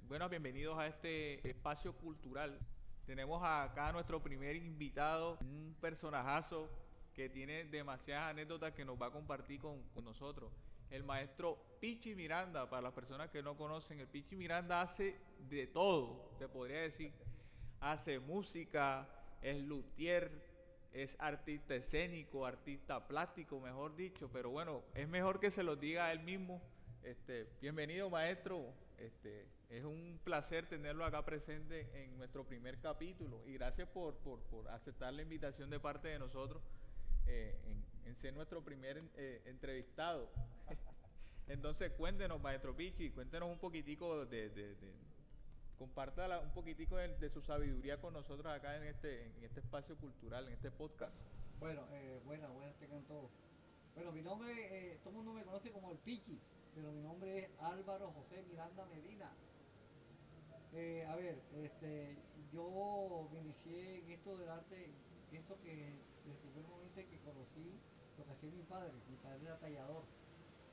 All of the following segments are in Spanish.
Bueno, bienvenidos a este espacio cultural. Tenemos acá a nuestro primer invitado, un personajazo que tiene demasiadas anécdotas que nos va a compartir con nosotros. El maestro Pichi Miranda, para las personas que no conocen, el Pichi Miranda hace de todo, se podría decir. Hace música, es luthier, es artista escénico, artista plástico, mejor dicho, pero bueno, es mejor que se lo diga a él mismo. Bienvenido maestro, es un placer tenerlo acá presente en nuestro primer capítulo y gracias por aceptar la invitación de parte de nosotros en ser nuestro primer entrevistado. Entonces cuéntenos maestro Pichi, cuéntenos un poquitico comparta un poquitico de su sabiduría con nosotros acá en este espacio cultural, en este podcast. Bueno, buenas tengan todos. Bueno, mi nombre, todo el mundo me conoce como el Pichi, pero mi nombre es Álvaro José Miranda Medina. A ver, yo me inicié en esto del arte, esto que desde el primer momento en que conocí lo que hacía mi padre era tallador,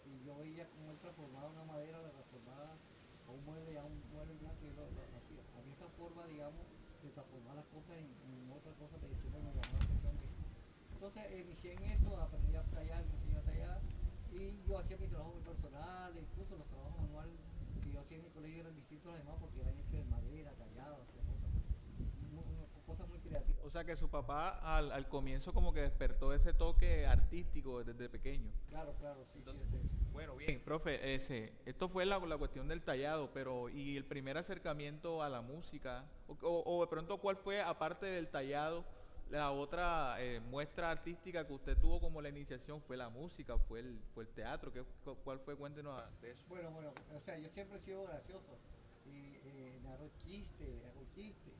y yo veía cómo él transformaba una madera, la transformaba a un mueble blanco y lo hacía. A mí esa forma, digamos, de transformar las cosas en otra cosa que siempre me llamó la atención. Entonces inicié en eso, aprendí a tallar, me enseñó a tallar y yo hacía mi trabajo muy personal, incluso los trabajos manuales que yo hacía en mi colegio eran distintos a los demás porque eran hechos de madera, tallados, cosas muy creativas. O sea que su papá al comienzo como que despertó ese toque artístico desde pequeño. Claro, claro, sí, sí, Entonces, es eso. bueno, bien, profe, esto fue la cuestión del tallado, pero ¿y el primer acercamiento a la música? O de pronto, ¿cuál fue, aparte del tallado, la otra muestra artística que usted tuvo como la iniciación? ¿Fue la música? ¿Fue el teatro? ¿Cuál fue? Cuéntenos de eso. Bueno, o sea, yo siempre he sido gracioso y narro chistes, hago chistes.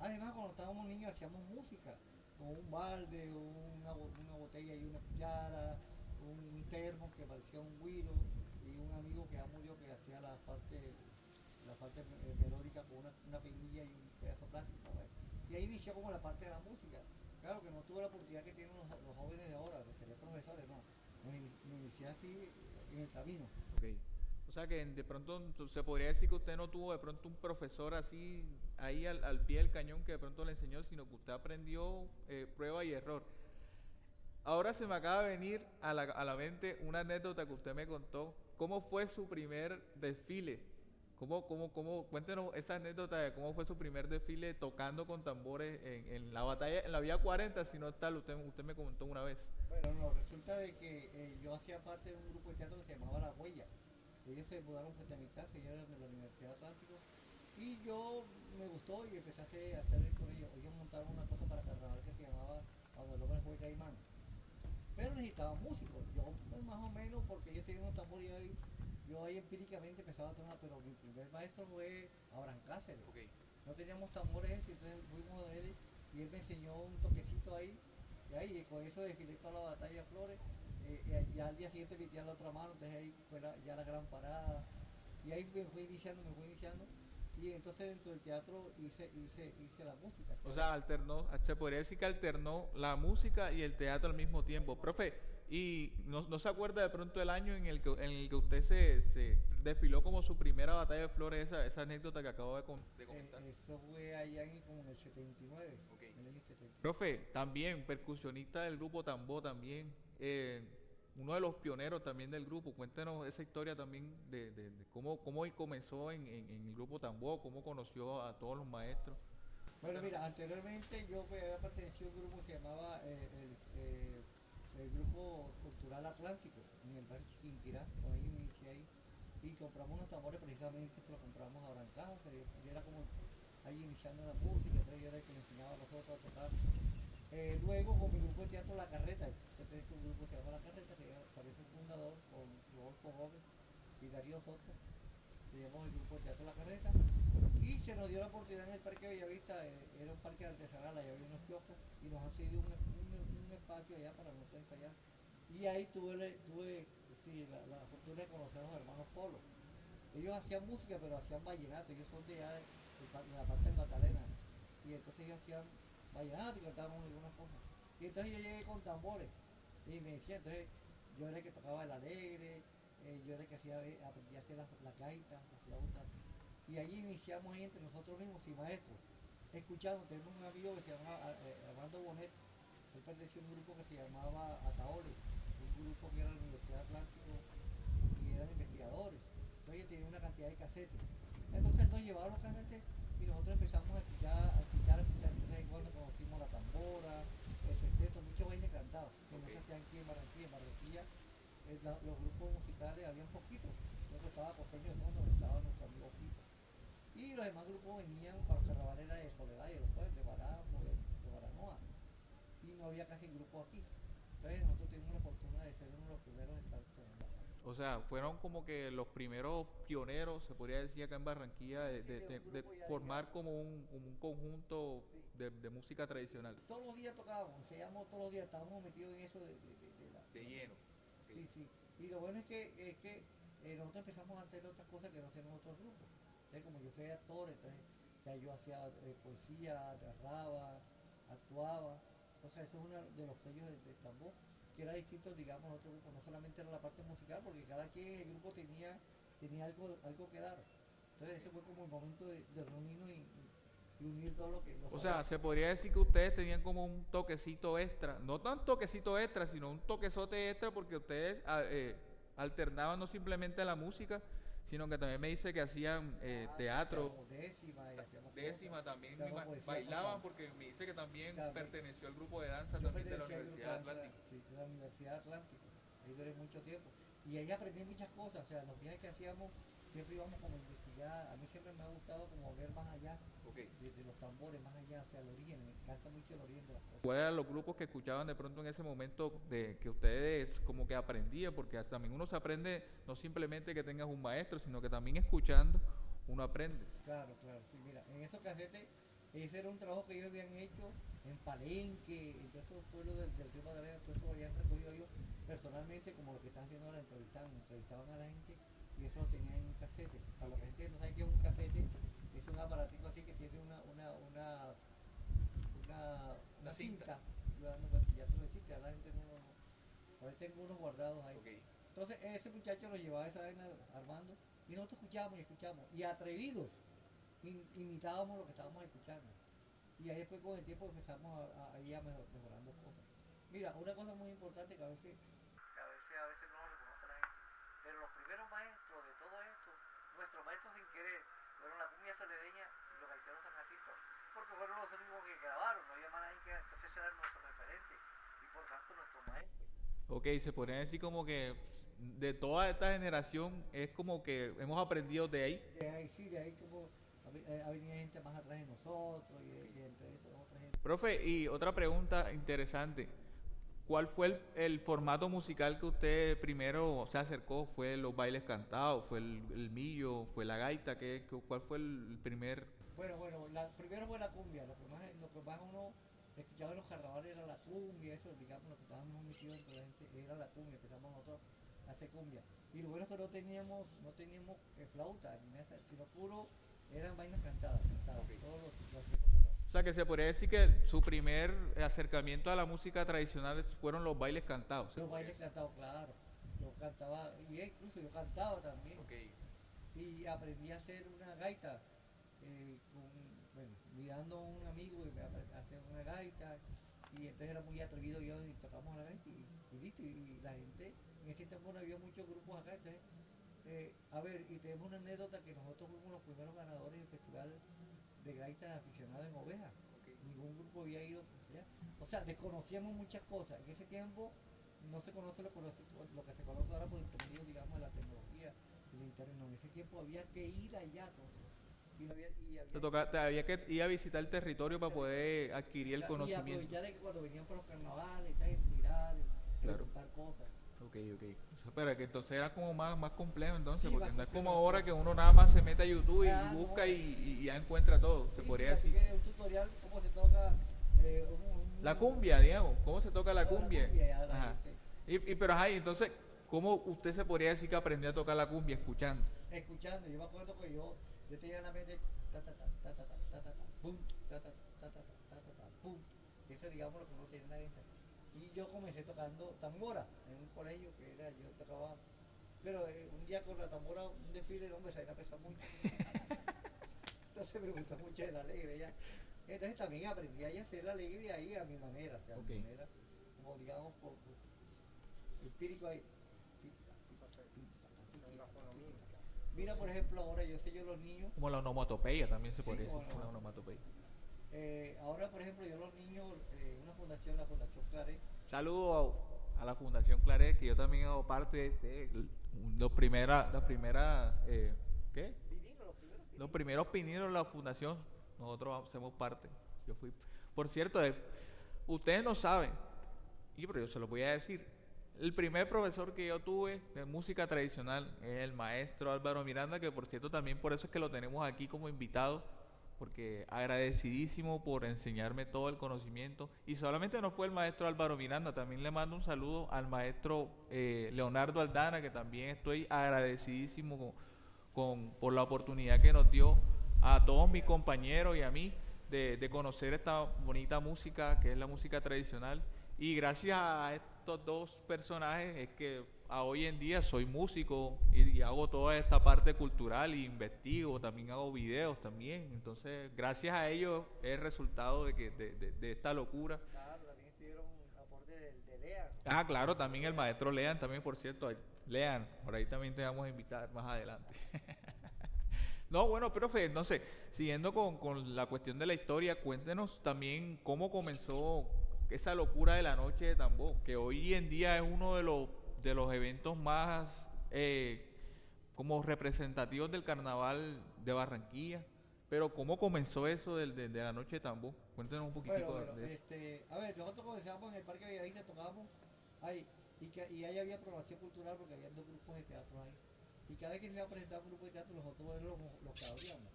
Además, cuando estábamos niños hacíamos música, con un balde, una botella y una cuchara, un termo que parecía un güiro y un amigo que ya murió que hacía la parte melódica con una peinilla y un pedazo de plástico. ¿Ves? Y ahí inició como la parte de la música. Claro que no tuve la oportunidad que tienen los jóvenes de ahora, de tener profesores, no. Me inicié así en el camino. Ok. O sea que de pronto se podría decir que usted no tuvo de pronto un profesor así ahí al pie del cañón que de pronto le enseñó, sino que usted aprendió prueba y error. Ahora se me acaba de venir a la mente una anécdota que usted me contó. ¿Cómo fue su primer desfile? Cuéntenos esa anécdota de cómo fue su primer desfile tocando con tambores en la batalla, en la Vía 40, si no está, usted me comentó una vez. Bueno, no, resulta de que yo hacía parte de un grupo de teatro que se llamaba La Huella. Ellos se mudaron frente a mi casa, ellos eran de la Universidad Atlántico. Y yo me gustó y empecé a hacer con ellos. Ellos montaron una cosa para carnaval que se llamaba Cuando el hombre fue caimán. Pero necesitaban músicos. Yo pues, más o menos, porque ellos tenían un tambor y yo ahí empíricamente empezaba a tocar, pero mi primer maestro fue Abraham Cáceres. Ok. No teníamos tambores, entonces fuimos a él y él me enseñó un toquecito ahí. Y ahí con eso desfilé toda la batalla de Flores. Y al día siguiente metí a la otra mano, entonces ahí fue ya la gran parada. Y ahí me fui iniciando. Y entonces dentro del teatro hice la música. O sea, se podría decir que alternó la música y el teatro al mismo tiempo. Profe, ¿y no se acuerda de pronto el año en el que usted se desfiló como su primera batalla de flores, esa anécdota que acabo de comentar? Eso fue allá como en el 79, Ok. en el año 79. Profe, también percusionista del grupo Tambó también, uno de los pioneros también del grupo. Cuéntenos esa historia también de cómo él comenzó en el grupo Tambó, cómo conoció a todos los maestros. Bueno, Cuéntenos. mira, anteriormente yo pues, había pertenecido a un grupo que se llamaba el Grupo Cultural Atlántico, en el barrio Chiquinquirá, con ahí me inicié ahí. Y compramos unos tambores, precisamente esto lo compramos a Brancasa, y era como ahí iniciando la música, entonces yo era el que le enseñaba a nosotros a tocar. Luego con mi grupo de teatro La Carreta, que es un grupo que se llama La Carreta, que también soy fundador con Rodolfo Gómez y Darío Soto, teníamos el grupo de teatro La Carreta y se nos dio la oportunidad en el Parque Bellavista, era un parque artesanal, allá había unos kioscos y nos han cedido un espacio allá para nosotros ensayar. Y ahí tuve sí, la fortuna de conocer a los hermanos Polo. Ellos hacían música, pero hacían vallenato, ellos son de allá de la parte de Magdalena. Y entonces ellos hacían vallenato y cantaban algunas cosas. Y entonces yo llegué con tambores y me decía, entonces yo era el que tocaba el alegre, yo era el que aprendí a hacer la gaita, la flauta. Y allí iniciamos ahí entre nosotros mismos y maestros. Escuchando, tenemos un amigo que se llama Armando Bonet, él perteneció a un grupo que se llamaba Ataole, un grupo que era la Universidad Atlántico y eran investigadores. Entonces ellos tenían una cantidad de casetes. Entonces nos llevaban los casetes y nosotros empezamos a escuchar. Entonces en cuando conocimos la tambora, el sexteto, muchos bailes cantados, que no se hacían aquí en Barranquilla. En Barranquilla los grupos musicales habían poquitos. Luego estaba Costeño de Fondo, donde estaba nuestro amigo Fito. Y los demás grupos venían para los carnavales de Soledad y después de Baramo, de Baranoa. Y no había casi grupos aquí. Entonces nosotros tuvimos la oportunidad de ser uno de los primeros en estar en Barranquilla. O sea, fueron como que los primeros pioneros, se podría decir acá en Barranquilla, Sí, sí, de un de grupo formar como un conjunto sí. de música tradicional. Todos los días tocábamos, enseñábamos todos los días, estábamos metidos en eso De lleno. Sí, sí. Y lo bueno es que nosotros empezamos a hacer otras cosas que no hacían otros grupos. Entonces, como yo soy actor, entonces ya yo hacía poesía, narraba, actuaba. Entonces, eso es uno de los sellos del tambor, que era distinto, digamos, a otro grupo. No solamente era la parte musical, porque cada quien en el grupo tenía algo que dar. Entonces, ese fue como el momento de reunirnos y unir todo lo que... O sea, se podría decir que ustedes tenían como un toquecito extra, no tan toquecito extra, sino un toquezote extra porque ustedes alternaban no simplemente la música, sino que también me dice que hacían teatro, hacíamos décima y hacíamos décima cosas, también, hacíamos poesía bailaban con porque me dice que también también. perteneció al grupo de danza Yo también de la pertenecía al grupo de Universidad danza, Atlántica. sí, de la Universidad Atlántica. Ahí duré mucho tiempo. Y ahí aprendí muchas cosas. O sea, los viajes que hacíamos, siempre íbamos como a investigar. A mí siempre me ha gustado como ver más allá Okay. de los tambores, más allá hacia el origen. Me encanta mucho el origen de las cosas. ¿Cuáles eran los grupos que escuchaban de pronto en ese momento de que ustedes como que aprendían? Porque también uno se aprende no simplemente que tengas un maestro, sino que también escuchando uno aprende. Claro, claro, sí, mira, en esos casetes, ese era un trabajo que ellos habían hecho en Palenque, en todos estos pueblos del río Magdalena, todo eso lo habían recogido ellos personalmente, como lo que están haciendo ahora, entrevistaban a la gente y eso lo tenían en un casete. Para la gente que no sabe qué es un casete, es un aparatico así que tiene una cinta. Yo dando cuenta, ya se lo hiciste, a la gente a ver, tengo unos guardados ahí. Okay. Entonces ese muchacho lo llevaba esa vaina armando y nosotros escuchábamos y atrevidos imitábamos lo que estábamos escuchando. Y ahí después con el tiempo empezamos a ir mejorando cosas. Mira, una cosa muy importante que a veces no lo reconoce la gente, pero los primeros maestros de todo esto, nuestros maestros sin querer, fueron la cumbia soledeña y los gaiteros San Jacinto, porque fueron los únicos que grabaron, no había más nadie que, entonces eran nuestros referentes y por tanto nuestros maestros. Ok, se podría decir como que de toda esta generación es como que hemos aprendido de ahí. De ahí sí, de ahí como ha venido gente más atrás de nosotros y entre eso otra gente. Profe, y otra pregunta interesante. ¿Cuál fue el formato musical que usted primero se acercó? ¿Fue los bailes cantados? ¿Fue el millo? ¿Fue la gaita? ¿Cuál fue el primer? Bueno, primero fue la cumbia, lo que más uno escuchaba en los carnavales era la cumbia, eso, digamos, lo que estábamos metidos entre la gente era la cumbia, empezamos nosotros a hacer cumbia. Y lo bueno es que no teníamos flauta, ni nada, sino puro, eran vainas cantadas, Okay. todos los ritmos cantados. O sea, que se podría decir que su primer acercamiento a la música tradicional fueron los bailes cantados. Los bailes cantados, claro, yo cantaba, y incluso yo cantaba también, Okay. y aprendí a hacer una gaita, mirando a un amigo que me hacía una gaita y entonces era muy atrevido yo y tocamos la gaita y listo y la gente en ese tiempo no había muchos grupos acá entonces a ver y tenemos una anécdota que nosotros fuimos los primeros ganadores del festival de gaitas aficionados en Oveja. Okay. Ningún grupo había ido allá. O sea, desconocíamos muchas cosas en ese tiempo no se conoce lo que se conoce ahora por intermedio digamos de la tecnología del internet. En ese tiempo había que ir allá y no había, y había Te había que ir a visitar el territorio para poder adquirir el y conocimiento. aprovechar de que cuando venían por los carnavales, mirar, Claro. preguntar cosas. Ok. O sea, pero que entonces era como más complejo entonces, Sí, porque más no es como complejo. ahora que uno nada más se mete a YouTube y busca No. y ya encuentra todo, se Sí, podría así decir. que un tutorial, cómo se toca La cumbia, Diego, ¿cómo se toca la toda cumbia? ya la Ajá. gente Pero ajá, y entonces, ¿cómo usted se podría decir que aprendió a tocar la cumbia escuchando? escuchando. Yo me acuerdo que yo tenía en la mente ta ta ta ta ta ta ta ta ta pum ta ta ta ta ta ta ta ta pum. Eso digamos lo que uno tiene en la mente. Y yo comencé tocando tambora en un colegio que era, yo tocaba, pero un día con la tambora, un desfile, hombre, se me pesa mucho. me gusta mucho el alegre ya. Entonces también aprendí a hacer el alegre ahí a mi manera, o sea, a mi manera, como digamos, empírico ahí. Mira, por ejemplo, ahora yo sé yo los niños. Como la onomatopeya también se podría como decir, la onomatopeya. Ahora, por ejemplo, yo los niños, una fundación, la Fundación Claret. Saludo a la Fundación Claret, que yo también hago parte de las primeras, ¿qué? Los primeros pininos de la fundación, nosotros hacemos parte. Yo fui, por cierto, ustedes no saben, pero yo se los voy a decir. El primer profesor que yo tuve de música tradicional es el maestro Álvaro Miranda, que por cierto también por eso es que lo tenemos aquí como invitado, porque agradecidísimo por enseñarme todo el conocimiento. Y solamente no fue el maestro Álvaro Miranda, también le mando un saludo al maestro Leonardo Aldana, que también estoy agradecidísimo por la oportunidad que nos dio a todos mis compañeros y a mí de conocer esta bonita música que es la música tradicional. Y gracias a estos dos personajes es que hoy en día soy músico y hago toda esta parte cultural y investigo, también hago videos también. Entonces, gracias a ellos es el resultado de esta locura. Claro, también estuvieron aporte de Lean. Ah, claro, también el maestro Lean, también por cierto, Lean, por ahí también te vamos a invitar más adelante. No, bueno, profe, no sé, siguiendo con la cuestión de la historia, cuéntenos también cómo comenzó esa locura de la noche de tambor, que hoy en día es uno de los eventos más como representativos del carnaval de Barranquilla. Pero ¿cómo comenzó eso de la noche de tambor? Cuéntenos un poquitico de eso. A ver, nosotros comenzamos en el Parque Bellavista, tocábamos ahí, y ahí había programación cultural porque había dos grupos de teatro ahí. Y cada vez que se iba a presentar un grupo de teatro, nosotros los cabríamos.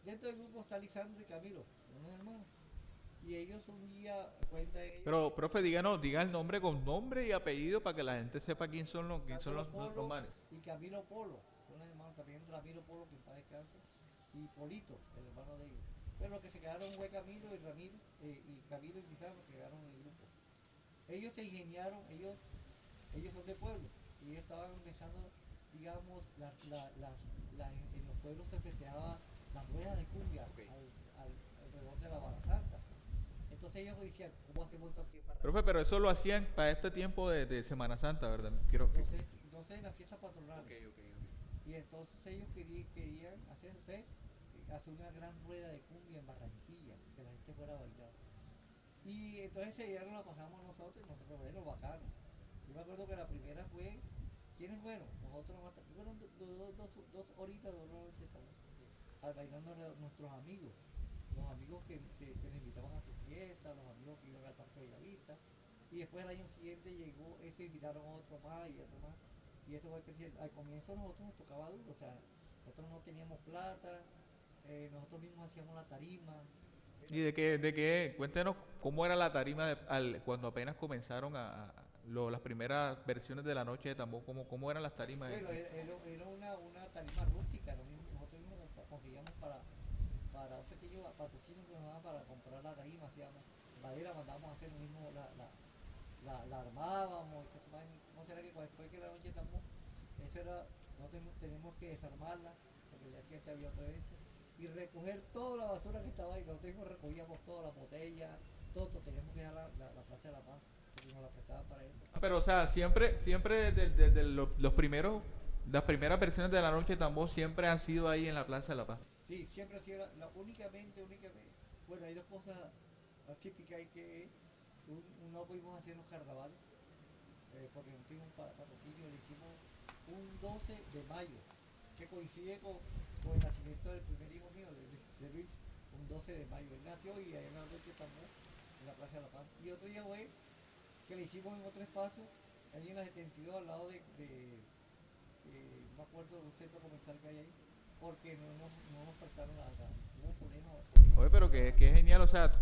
Dentro del grupo está Lisandro y Camilo, unos hermanos. Y ellos un día, cuenta ellos. Pero, profe, diga el nombre con nombre y apellido para que la gente sepa quién son los manes. Y Camilo Polo, son los hermanos, también Ramiro Polo, que en paz descanse, y Polito, el hermano de ellos. Pero los que se quedaron fue Camilo y Ramiro, y Camilo y Lisandro que quedaron en el grupo. Ellos se ingeniaron, ellos son de pueblo, y ellos estaban pensando, digamos, en los pueblos se festejaba las ruedas de cumbia alrededor de la Bala Santa. Entonces ellos decían, ¿cómo hacemos esto aquí para Profe, pero eso lo hacían para este tiempo de Semana Santa, ¿verdad? Entonces en la fiesta patronal. Okay. Y entonces ellos querían hacer una gran rueda de cumbia en Barranquilla, que la gente fuera a bailar. Y entonces ese día nos la pasamos nosotros y nosotros lo bacano. Yo me acuerdo que la primera fue, ¿quiénes fueron? Nosotros fueron dos horitas, 2 noches bailando nuestros amigos. Los amigos que nos invitaban a su fiesta, los amigos que iban al Parque Bellavista. Y después al año siguiente llegó ese, invitaron a otro más y otro más. Y eso fue creciendo. Al comienzo nosotros nos tocaba duro, o sea, nosotros no teníamos plata, nosotros mismos hacíamos la tarima. ¿Y de qué? Cuéntenos cómo era la tarima cuando apenas comenzaron las primeras versiones de la noche de tambor, cómo eran las tarimas. Bueno, era una tarima rústica, nosotros mismos conseguíamos para un pequeño patrocinio que nos daban para comprar la tarima, hacíamos madera, mandábamos a hacer lo mismo, la armábamos, no será que después que la noche estamos, eso era, nosotros tenemos que desarmarla, porque ya siguiente había otro evento, y recoger toda la basura que estaba ahí, nosotros recogíamos todas las botellas, todo, teníamos que dejar la Plaza de la Paz, porque nos la prestaban para eso. Pero o sea, siempre desde las primeras versiones de la noche de tambor siempre han sido ahí en la Plaza de la Paz. Sí, siempre ha sido únicamente. Bueno, hay dos cosas típicas ahí que no pudimos hacer los carnavales, porque no tuvimos patrocinio, le hicimos un 12 de mayo, que coincide con el nacimiento del primer hijo mío, de Luis, un 12 de mayo. Él nació y ahí en la noche estamos en la Plaza de la Paz. Y otro día fue que le hicimos en otro espacio, ahí en la 72, al lado no me acuerdo de un centro comercial que hay ahí, porque no nos prestaron hubo un problema. Oye, pero que genial, o sea,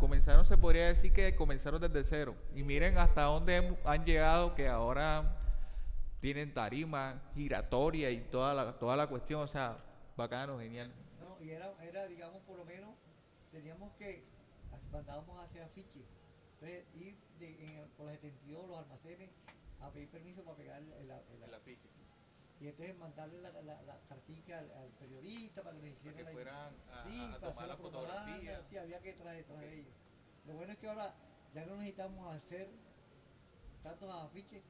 se podría decir que comenzaron desde cero. Y miren hasta dónde han llegado, que ahora tienen tarima giratoria y toda la cuestión, o sea, bacano, genial. No, y era digamos, por lo menos, teníamos que, mandábamos a hacer afiches. Entonces, ir por las 72, los almacenes, a pedir permiso para pegar el afiche. y entonces mandarle la cartica al periodista para que le Para hiciera que fueran sí, a para tomar hacer la la propaganda, fotografía. sí, había que traer detrás Ok, de ellos. Lo bueno es que ahora ya no necesitamos hacer tantos afiches,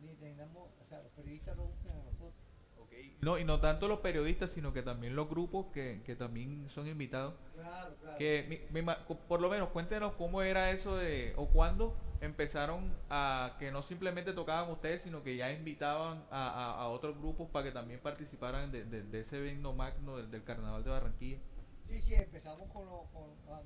ni necesitamos, o sea, los periodistas no buscan a nosotros. ok. No, y no tanto los periodistas, sino que también los grupos que también son invitados. Claro, claro, Que sí. por lo menos cuéntenos cómo era eso de, o cuándo empezaron a que no simplemente tocaban ustedes, sino que ya invitaban a otros grupos para que también participaran de ese evento magno del Carnaval de Barranquilla. Sí, sí, empezamos con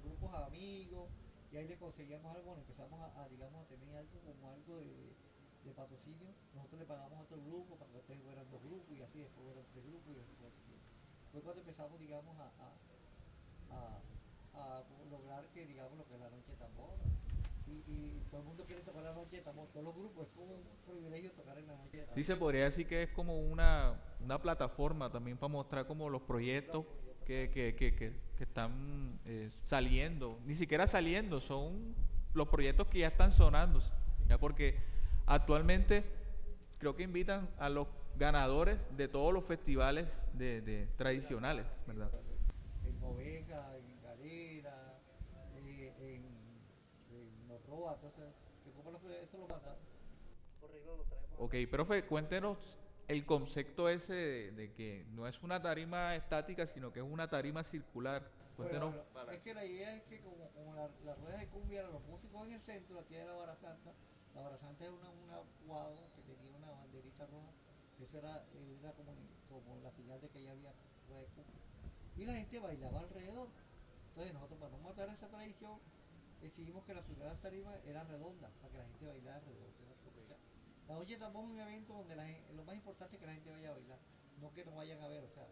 grupos de amigos y ahí le conseguíamos algo, bueno, empezamos digamos, a tener algo como algo de patrocinio. Nosotros le pagamos a otro grupo para que ustedes fueran dos grupos y así después fueron tres grupos y así. Fue cuando empezamos, digamos, a lograr que, digamos, lo que es la noche de tambor. Y todo el mundo quiere tocar la noche de tambor, todos los grupos, es como un privilegio tocar en la noche de Sí, tambor. se podría decir que es como una plataforma también para mostrar como los proyectos que están saliendo, ni siquiera saliendo, son los proyectos que ya están sonando, ya porque actualmente creo que invitan a los ganadores de todos los festivales tradicionales, ¿verdad? En Oveja, en Galera, en Norroa, entonces, que como eso lo manda, por reglo lo traemos Ok, acá. profe, cuéntenos el concepto ese de que no es una tarima estática, sino que es una tarima circular. Bueno, Cuéntenos bueno, para... es que la idea es que como las ruedas de cumbia eran los músicos en el centro, aquí de la Vara Santa es una guagua que tenía una banderita roja, que eso era como la señal de que ya había rueda de cumbia. Y la gente bailaba alrededor. Entonces nosotros para no matar esa tradición, decidimos que las primeras tarimas eran redondas, para que la gente bailara alrededor de la cumbia. O sea, la noche tampoco es un evento donde lo más importante es que la gente vaya a bailar, no que no vayan a ver, o sea,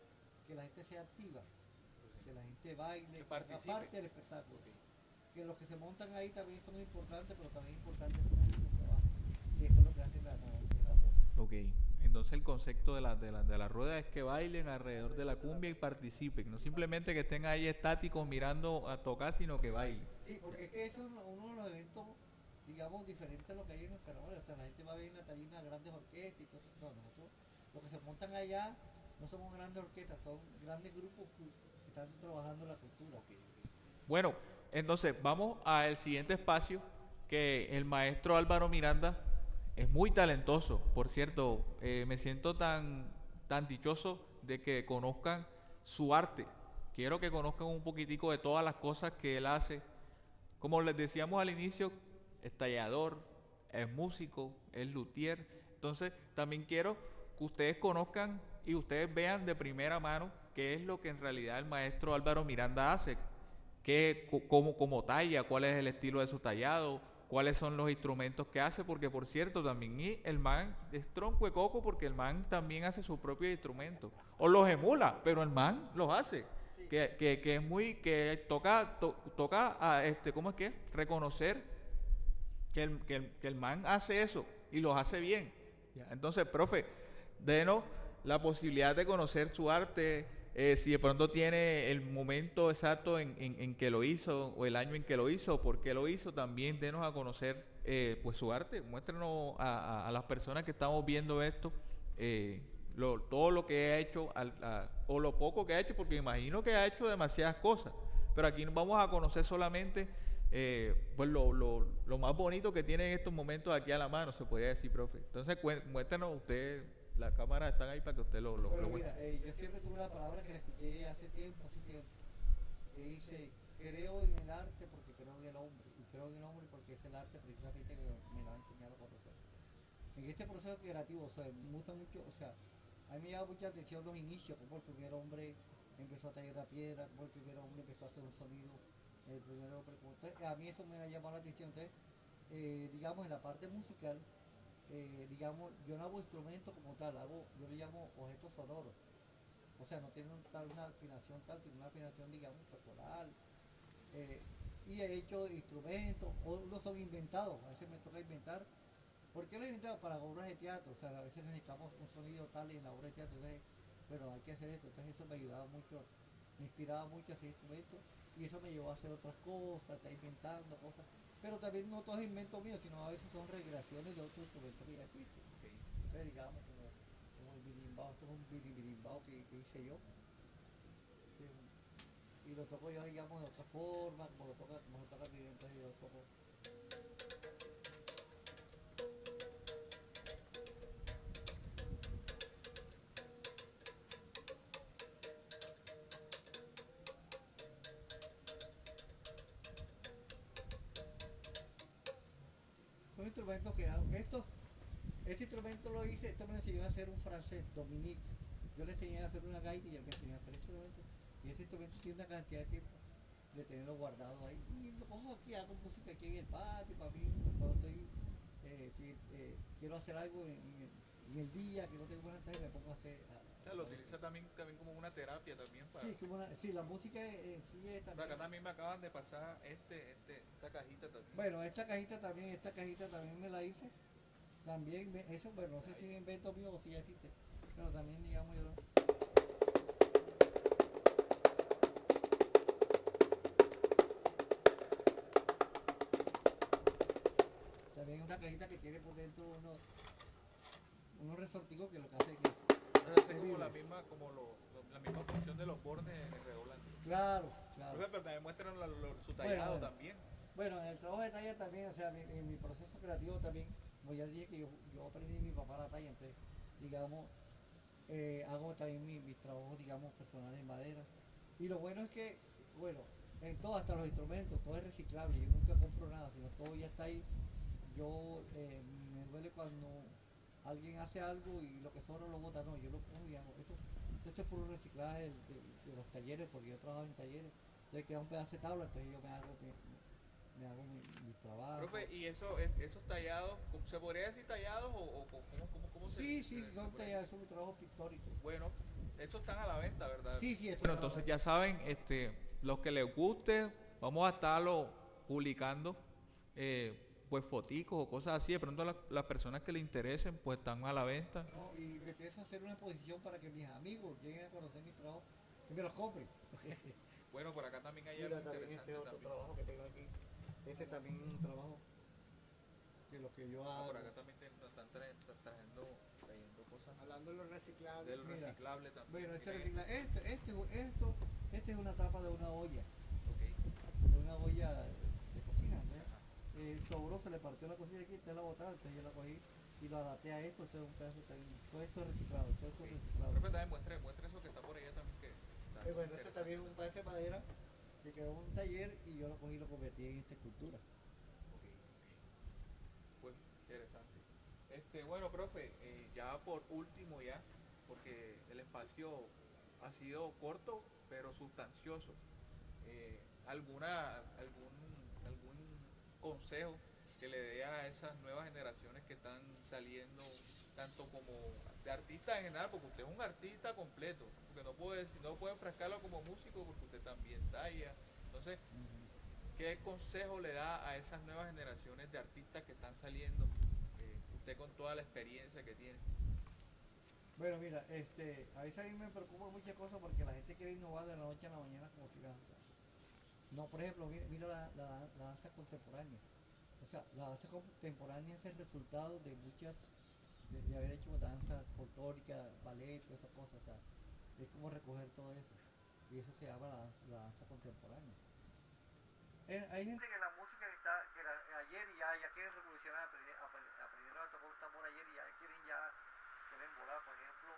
que la gente sea activa, que la gente Que baile, que haga participe. parte del espectáculo. Ok. Que los que se montan ahí también son importantes, pero también es importante el público que va, que eso es lo que hace la noche tampoco. Ok, entonces el concepto de la rueda es que bailen alrededor de la cumbia y participen, no simplemente que estén ahí estáticos mirando a tocar, sino que bailen. Sí, porque es que eso es uno de los eventos, digamos, diferentes a lo que hay en los carnavales. O sea, la gente va a ver en la tarima grandes orquestas y todo eso. No, nosotros, los que se montan allá, no somos grandes orquestas, son grandes grupos que están trabajando la cultura. Bueno, entonces vamos al siguiente espacio, que el maestro Álvaro Miranda es muy talentoso. Por cierto, me siento tan dichoso de que conozcan su arte. Quiero que conozcan un poquitico de todas las cosas que él hace. Como les decíamos al inicio, es tallador, es músico, es luthier. Entonces, también quiero que ustedes conozcan y ustedes vean de primera mano qué es lo que en realidad el maestro Álvaro Miranda hace, cómo talla, cuál es el estilo de su tallado, cuáles son los instrumentos que hace, porque por cierto, también el man es tronco de coco porque el man también hace sus propios instrumentos. O los emula, pero el man los hace. Que es muy, que toca ¿cómo es que? Reconocer que el man hace eso y los hace bien. ¿Ya? Entonces, profe, denos la posibilidad de conocer su arte, si de pronto tiene el momento exacto en que lo hizo, o el año en que lo hizo, o por qué lo hizo, también denos a conocer pues su arte, muéstrenos a las personas que estamos viendo esto, todo lo que ha hecho, o lo poco que ha hecho, porque imagino que ha hecho demasiadas cosas, pero aquí nos vamos a conocer solamente pues lo más bonito que tiene en estos momentos aquí a la mano, se podría decir, profe. Entonces, muéstrenos usted, las cámaras están ahí para que usted lo Bueno, muestre. mira, yo siempre tuve una palabra que la escuché hace tiempo, que dice, creo en el arte porque creo en el hombre, y creo en el hombre porque es el arte precisamente que me lo ha enseñado a conocer. En este proceso creativo, o sea, me gusta mucho, o sea, a mí me llama mucha atención los inicios, como el primer hombre empezó a tallar la piedra, como el primer hombre empezó a hacer un sonido, el primer hombre, entonces, a mí eso me ha llamado la atención. Entonces, digamos, en la parte musical, digamos, yo no hago instrumentos como tal, yo le llamo objetos sonoros. O sea, no tiene una afinación tal, sino una afinación, digamos, corporal. Eh, y he hecho instrumentos, o no son inventados, a veces me toca inventar. ¿Por qué lo he inventado? Para obras de teatro, o sea, a veces necesitamos un sonido tal en la obra de teatro, entonces, bueno, hay que hacer esto, entonces eso me ayudaba mucho, me inspiraba mucho a hacer instrumentos, y eso me llevó a hacer otras cosas, a estar inventando cosas, pero también no todo es invento mío, sino a veces son recreaciones de otros instrumentos que ya existen. Entonces, digamos, como el birimbao, esto es un birimbao que hice yo. Y lo toco yo, digamos, de otra forma, como se toca el violín, entonces yo lo toco. Son instrumentos que hago. Este instrumento lo hice, esto me lo enseñó a hacer un francés, Dominique. Yo le enseñé a hacer una gaita y él me enseñó a hacer instrumentos. Y ese instrumento tiene una cantidad de tiempo de tenerlo guardado ahí. Y lo cojo aquí, hago música aquí en el patio, para mí, cuando estoy, quiero hacer algo en el día, que no tengo buenas tardes, me pongo a hacer. O sea, lo utiliza también como una terapia también para... Sí, la música en sí es también. Acá también me acaban de pasar esta cajita también. Bueno, esta cajita también me la hice. También, eso, bueno, no sé si es invento mío o si ya existe. Pero también, digamos, yo. También una cajita que tiene por dentro unos resortigos que lo que hace es que Es como la misma función de los bordes redoblantes. Claro. Pero también muestran su tallado también. Bueno, en el trabajo de talla también, o sea, en mi proceso creativo también, como ya dije que yo aprendí de mi papá la talla, entonces, digamos, hago también mis trabajos, digamos, personales en madera. Y lo bueno es que, bueno, en todo, hasta los instrumentos, todo es reciclable, yo nunca compro nada, sino todo ya está ahí. Yo me duele cuando alguien hace algo y lo que sobra lo bota, no, yo lo pongo y hago esto es puro reciclaje de los talleres, porque yo trabajo en talleres, entonces queda un pedazo de tabla, entonces yo me hago mi trabajo. Profe, ¿y esos tallados, se podría decir tallados o cómo se Sí, son tallados, son mi trabajo pictórico. Bueno, esos están a la venta, ¿verdad? Sí, eso. Bueno, entonces ya saben, los que les guste, vamos a estarlo publicando, pues foticos o cosas así, de pronto las personas que les interesen, pues están a la venta. No, y me pienso hacer una exposición para que mis amigos lleguen a conocer mi trabajo y me los compren. Bueno, por acá también hay algo algo interesante. Este otro trabajo que tengo aquí. Este también es un trabajo de lo que yo hago. Por acá también están trayendo cosas. Hablando de lo reciclable. De lo reciclable también. Bueno, este es una tapa de una olla. Okay. De una olla de cocina. El sobró se le partió la cocina aquí, está la botada, entonces yo la cogí y lo adapté a esto. Este es un pedazo todo esto es reciclado, todo esto es reciclado. Profe, también muestre eso que está por allá también que bueno, este también es un pedazo de madera que quedó en un taller y yo lo cogí y lo convertí en esta escultura. Okay. Pues interesante. Bueno, profe, ya por último ya, porque el espacio ha sido corto pero sustancioso. ¿Algún consejo que le dé a esas nuevas generaciones que están saliendo, tanto como de artistas en general, porque usted es un artista completo, porque no puede enfrascarlo como músico porque usted también talla? Entonces, ¿qué consejo le da a esas nuevas generaciones de artistas que están saliendo, usted con toda la experiencia que tiene? Bueno, mira, a veces a mí me preocupa muchas cosas porque la gente quiere innovar de la noche a la mañana como si danza. No, por ejemplo, mira la danza contemporánea. O sea, la danza contemporánea es el resultado de de haber hecho danza folclórica, ballet, todas esas cosas. O sea, es como recoger todo eso. Y eso se llama la danza contemporánea. Hay gente que la música ayer ya quieren revolucionar, aprendieron a tocar un tambor ayer y ya quieren volar. Por ejemplo,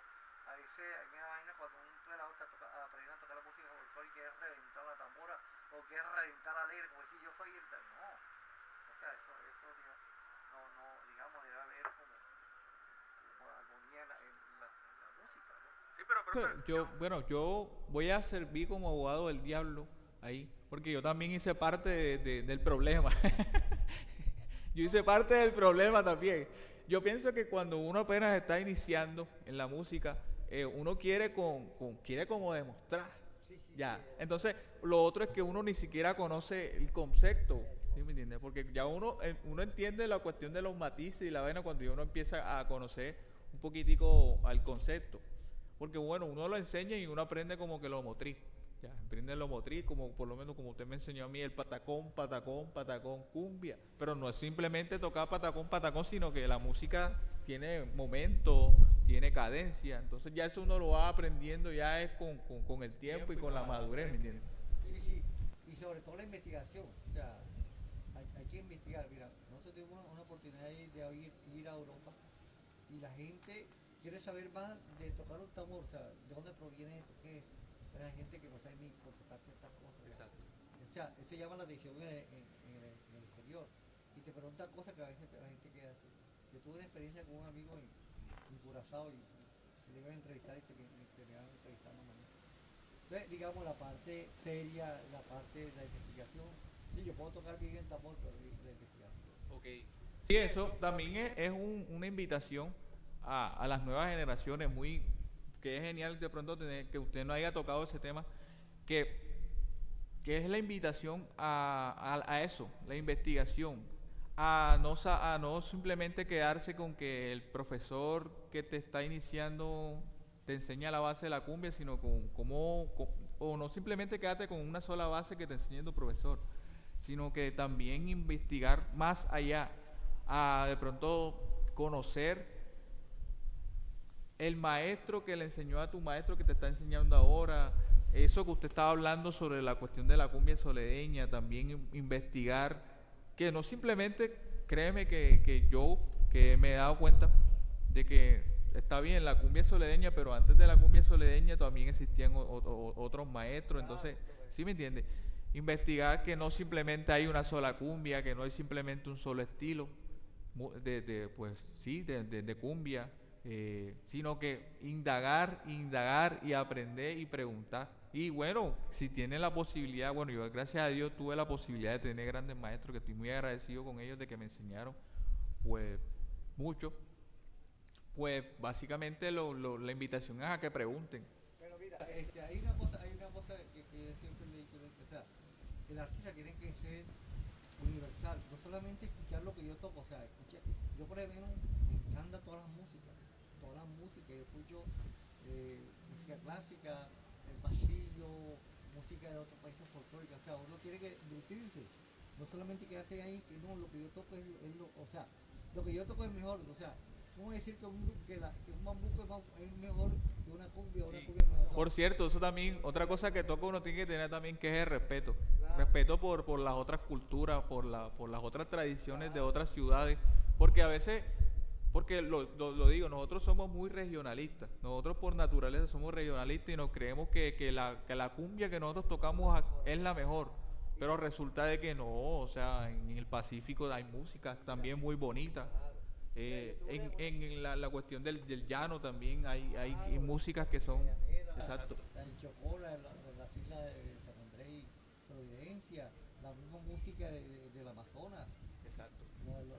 a veces hay una vaina cuando un pelado está aprendiendo a tocar la música folclórica y quiere reventar la tambora o quiere reventar la alegre, como decir yo soy el... No, o sea, eso no, digamos, debe haber como armonía en la música, ¿no? Sí, pero yo voy a servir como abogado del diablo ahí, porque yo también hice parte del problema. Yo hice parte del problema también. Yo pienso que cuando uno apenas está iniciando en la música, uno quiere como demostrar. Sí, ya. Entonces, lo otro es que uno ni siquiera conoce el concepto, ¿sí me entiendes? Porque ya uno entiende la cuestión de los matices y la vaina cuando uno empieza a conocer un poquitico al concepto. Porque bueno, uno lo enseña y uno aprende como que lo motriz. Ya, aprende lo motriz, como por lo menos como usted me enseñó a mí, el patacón, cumbia. Pero no es simplemente tocar patacón, sino que la música tiene momentos, tiene cadencia, entonces ya eso uno lo va aprendiendo ya es con el tiempo y con la madurez, ¿me entiendes? Sí, sí, y sobre todo la investigación, o sea, hay que investigar. Mira, nosotros tuvimos una oportunidad ir a Europa y la gente quiere saber más de tocar un tambor, o sea, de dónde proviene eso, qué es. Pero hay gente que no sabe ni por tocar ciertas cosas. Exacto. O sea, eso llama la atención en el exterior. Y te preguntan cosas que a veces la gente queda así. Yo tuve una experiencia con un amigo en Curazao y le iban a entrevistar y te iban entrevistando más. Entonces, digamos, la parte seria, la parte de la investigación. Sí, yo puedo tocar bien el tambor, pero la investigación. Okay. Sí, eso también es una invitación a las nuevas generaciones, que es genial de pronto tener, que usted no haya tocado ese tema, que, que es la invitación a eso, la investigación, a no simplemente quedarse con que el profesor que te está iniciando te enseña la base de la cumbia, sino o no simplemente quedarte con una sola base que te enseñe tu profesor, sino que también investigar más allá, a de pronto conocer el maestro que le enseñó a tu maestro que te está enseñando ahora, eso que usted estaba hablando sobre la cuestión de la cumbia soledeña, también investigar, que no simplemente, créeme que me he dado cuenta de que está bien la cumbia soledeña, pero antes de la cumbia soledeña también existían otros maestros, entonces, ¿sí me entiende? Investigar que no simplemente hay una sola cumbia, que no hay simplemente un solo estilo pues sí, de cumbia, sino que indagar y aprender y preguntar. Y bueno, si tienen la posibilidad, bueno, yo gracias a Dios tuve la posibilidad de tener grandes maestros, que estoy muy agradecido con ellos de que me enseñaron, pues, mucho. Pues básicamente la invitación es a que pregunten. Pero mira, hay una cosa que yo siempre le he dicho, o sea, el artista tiene que ser universal, no solamente escuchar lo que yo toco, o sea, yo por ejemplo me encanta todas las músicas, yo escucho música clásica, el pasillo, música de otros países folclóricos, o sea, uno tiene que nutrirse, no solamente quedarse ahí, que no, lo que yo toco o sea, lo que yo toco es mejor, o sea, ¿cómo decir que un bambuco es mejor que una cumbia o una cumbia es mejor? Por cierto, eso también, otra cosa que toca uno tiene que tener también, que es el respeto. Respeto por las otras culturas, por las otras tradiciones de otras ciudades, porque a veces, porque lo digo, nosotros somos muy regionalistas, nosotros por naturaleza somos regionalistas y nos creemos que la cumbia que nosotros tocamos es la mejor, pero resulta de que no, o sea, en el Pacífico hay música también muy bonita. En la cuestión del llano también hay músicas que son, exacto, El Chocó, las islas de San Andrés y Providencia, la misma música del Amazonas, exacto.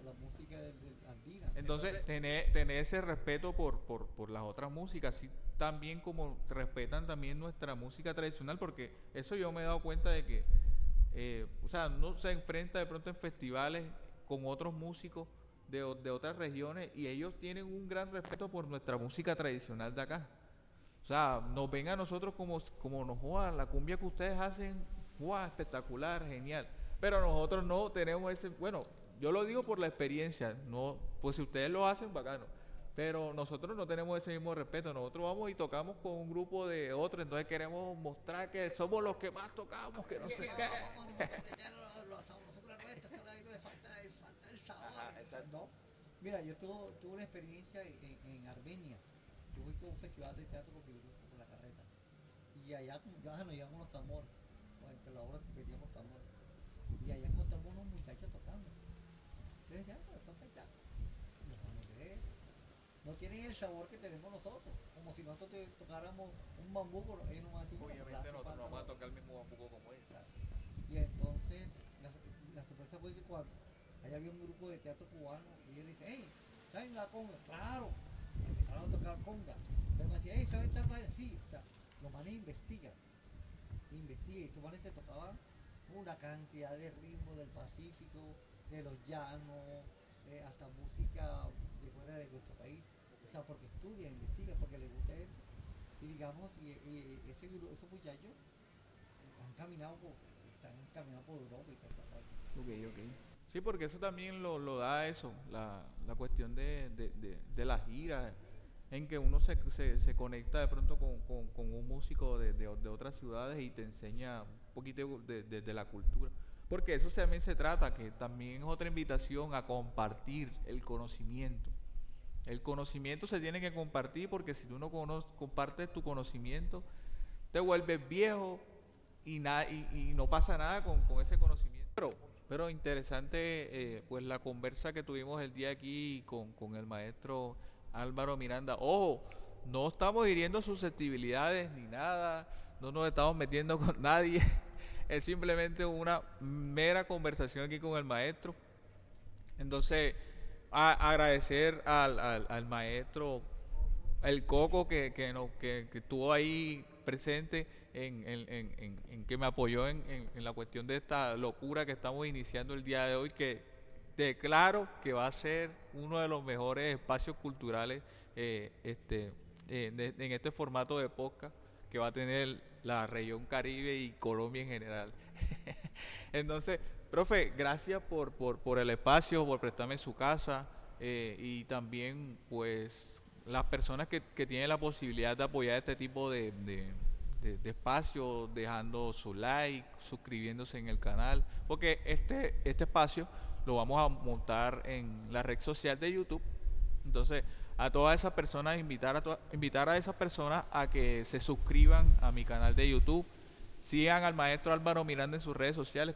la música del andina. Entonces, tener ese respeto por las otras músicas, así también como respetan también nuestra música tradicional, porque eso yo me he dado cuenta de que, o sea, no se enfrenta de pronto en festivales con otros músicos de otras regiones y ellos tienen un gran respeto por nuestra música tradicional de acá. O sea, nos ven a nosotros como nos jodan, la cumbia que ustedes hacen, ¡guau! Espectacular, genial. Pero nosotros no tenemos ese, bueno, yo lo digo por la experiencia, no, pues si ustedes lo hacen, bacano. Pero nosotros no tenemos ese mismo respeto, nosotros vamos y tocamos con un grupo de otros, entonces queremos mostrar que somos los que más tocamos, que no sé qué. ¿No? Mira, yo tuve una experiencia en Armenia. Yo fui con un festival de teatro con la carreta. Y allá nos llevamos los tambores. Entre la obra metíamos tambores. Y allá encontramos unos muchachos tocando. Yo decía, pero toca ya. No tienen el sabor que tenemos nosotros. Como si nosotros tocáramos un bambuco, ellos no van a decir. Obviamente nosotros no vamos a tocar el mismo bambuco como ellos. Y entonces, la sorpresa fue que cuando allá había un grupo de teatro cubano y ellos dicen, hey, ¿saben la conga? Claro. Y empezaron a tocar conga. Entonces me decían, hey, ¿saben tal vaina? Sí, o sea, los manes investigan y esos manes te tocaban una cantidad de ritmos del Pacífico, de los llanos, hasta música de fuera de nuestro país. O sea, porque estudian, investigan, porque les gusta eso. Y digamos, esos muchachos están caminando por Europa y todo eso. Ok. Sí, porque eso también lo da eso, la cuestión de la gira, en que uno se conecta de pronto con un músico de otras ciudades y te enseña un poquito de la cultura. Porque eso también se trata, que también es otra invitación a compartir el conocimiento. El conocimiento se tiene que compartir porque si tú no compartes tu conocimiento, te vuelves viejo y no pasa nada con ese conocimiento. Pero interesante pues la conversa que tuvimos el día aquí con el maestro Álvaro Miranda. Ojo, no estamos hiriendo susceptibilidades ni nada, no nos estamos metiendo con nadie. Es simplemente una mera conversación aquí con el maestro. Entonces, agradecer al maestro, el Coco, que estuvo ahí presente en que me apoyó en la cuestión de esta locura que estamos iniciando el día de hoy, que declaro que va a ser uno de los mejores espacios culturales en este formato de podcast que va a tener la región Caribe y Colombia en general. Entonces, profe, gracias por el espacio, por prestarme su casa y también pues las personas que tienen la posibilidad de apoyar este tipo de espacio, dejando su like, suscribiéndose en el canal, porque este espacio lo vamos a montar en la red social de YouTube. Entonces, a todas esas personas, invitar a esas personas a que se suscriban a mi canal de YouTube, sigan al maestro Álvaro Miranda en sus redes sociales.